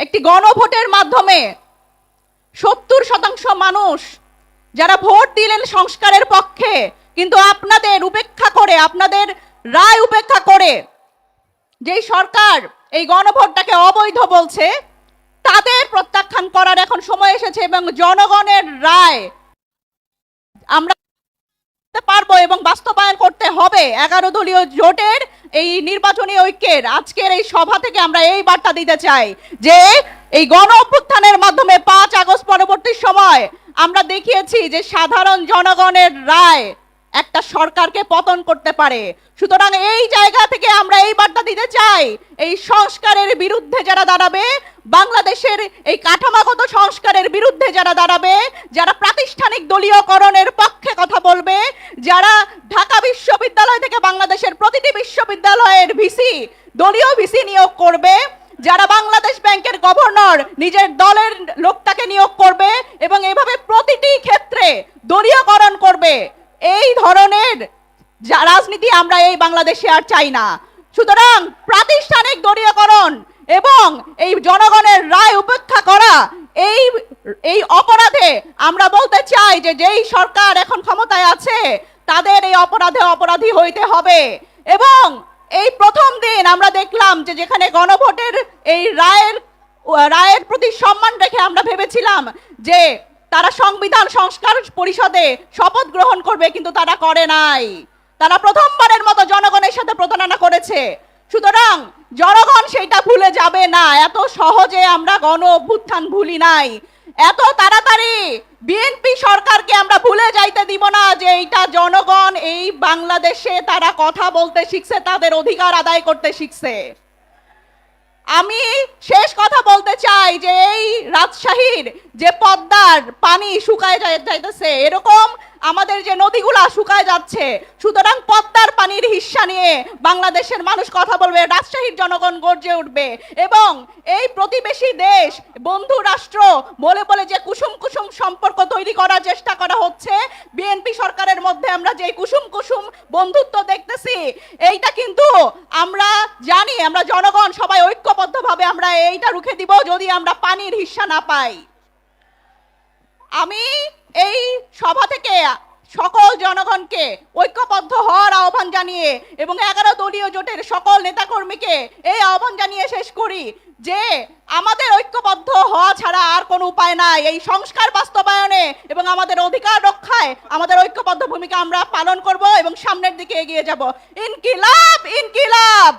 একটি গণভোটের মাধ্যমে 70% মানুষ যারা ভোট দিলেন সংস্কারের পক্ষে, কিন্তু আপনাদের উপেক্ষা করে, আপনাদের রায় উপেক্ষা করে যেই সরকার এই গণভোটটাকে অবৈধ বলছে, তাদের প্রত্যাখ্যান করার এখন সময় এসেছে এবং জনগণের রায় আমরা পারবো এবং বাস্তবায়ন করতে হবে। 11 দলীয় জোটের এই নির্বাচনী ঐক্যের আজকের এই সভা থেকে আমরা এই বার্তা দিতে চাই যে এই গণ অভ্যুত্থানের মাধ্যমে 5 আগস্ট পরবর্তী সময় আমরা দেখিয়েছি যে সাধারণ জনগণের রায় একটা সরকারকে পতন করতে পারে। সুতরাং এই জায়গা থেকে আমরা এই বার্তা দিতে চাই, এই সংস্কারের বিরুদ্ধে যারা দাঁড়াবে, বাংলাদেশের এই কাঠামোগত সংস্কারের বিরুদ্ধে যারা দাঁড়াবে, যারা প্রাতিষ্ঠানিক দলীয়করণের পক্ষে কথা বলবে, যারা ঢাকা বিশ্ববিদ্যালয় থেকে বাংলাদেশের প্রতিটি বিশ্ববিদ্যালয়ের ভিসি দলীয় ভিসি নিয়োগ করবে, যারা বাংলাদেশ ব্যাংকের গভর্নর নিজের দলের লোকটাকে নিয়োগ করবে এবং এভাবে প্রতিটি ক্ষেত্রে দলীয়করণ করবে, এই ধরনের রাজনীতি আমরা এই বাংলাদেশে আর চাই না। সুতরাং প্রাতিষ্ঠানিক দলীয়করণ এবং এই জনগণের রায় উপেক্ষা করা এই অপরাধে আমরা বলতে চাই যে যেই সরকার এখন ক্ষমতায় আছে তাদের এই অপরাধে অপরাধী হইতে হবে। এবং এই প্রথম দিন আমরা দেখলাম যে যেখানে গণভোটের এই রায়ের প্রতি সম্মান রেখে আমরা ভেবেছিলাম যে তারা সংবিধান সংস্কার পরিষদে শপথ গ্রহণ করবে, কিন্তু তারা করে নাই। তারা প্রথমবারের মতো জনগণের সাথে প্রতারণা করেছে। সুতরাং জনগণ সেইটা ভুলে যাবে না। এত সহজে আমরা গণ অভ্যুত্থান ভুলি নাই। এত তাড়াতাড়ি বিএনপি সরকারকে আমরা ভুলে যাইতে দিব না যে এইটা জনগণ এই বাংলাদেশে তারা কথা বলতে শিখছে, তাদের অধিকার আদায় করতে শিখছে। আমি শেষ কথা বলতে চাই যে এই রাজশাহীর যে পদ্মার পানি শুকায় যাইতেছে, এরকম আমাদের যে নদীগুলা শুকায় যাচ্ছে, সুতরাং পদ্মার পানির হিস্সা নিয়ে বাংলাদেশের মানুষ কথা বলবে, রাজশাহীর জনগণ গর্জে উঠবে এবং এই প্রতিবেশী দেশ বন্ধু রাষ্ট্র বলে বলে যে কুসুম কুসুম সম্পর্ক তৈরি করার চেষ্টা করা হচ্ছে, বিএনপি সরকারের মধ্যে আমরা যে কুসুম কুসুম বন্ধুত্ব দেখতেছি, এইটা কিন্তু আমরা জানি, আমরা জনগণ সবাই ঐক্যবদ্ধভাবে আমরা এইটা রুখে দিব যদি আমরা পানির হিস্সা না পাই। আমি এই সভা থেকে সকল জনগণকে ঐক্যবদ্ধ হওয়ার আহ্বান জানিয়ে এবং 11 দলীয় জোটের সকল নেতাকর্মীকে এই আহ্বান জানিয়ে শেষ করি যে আমাদের ঐক্যবদ্ধ হওয়া ছাড়া আর কোনো উপায় নাই। এই সংস্কার বাস্তবায়নে এবং আমাদের অধিকার রক্ষায় আমাদের ঐক্যবদ্ধ ভূমিকা আমরা পালন করব এবং সামনের দিকে এগিয়ে যাব। ইনকিলাব, ইনকিলাব।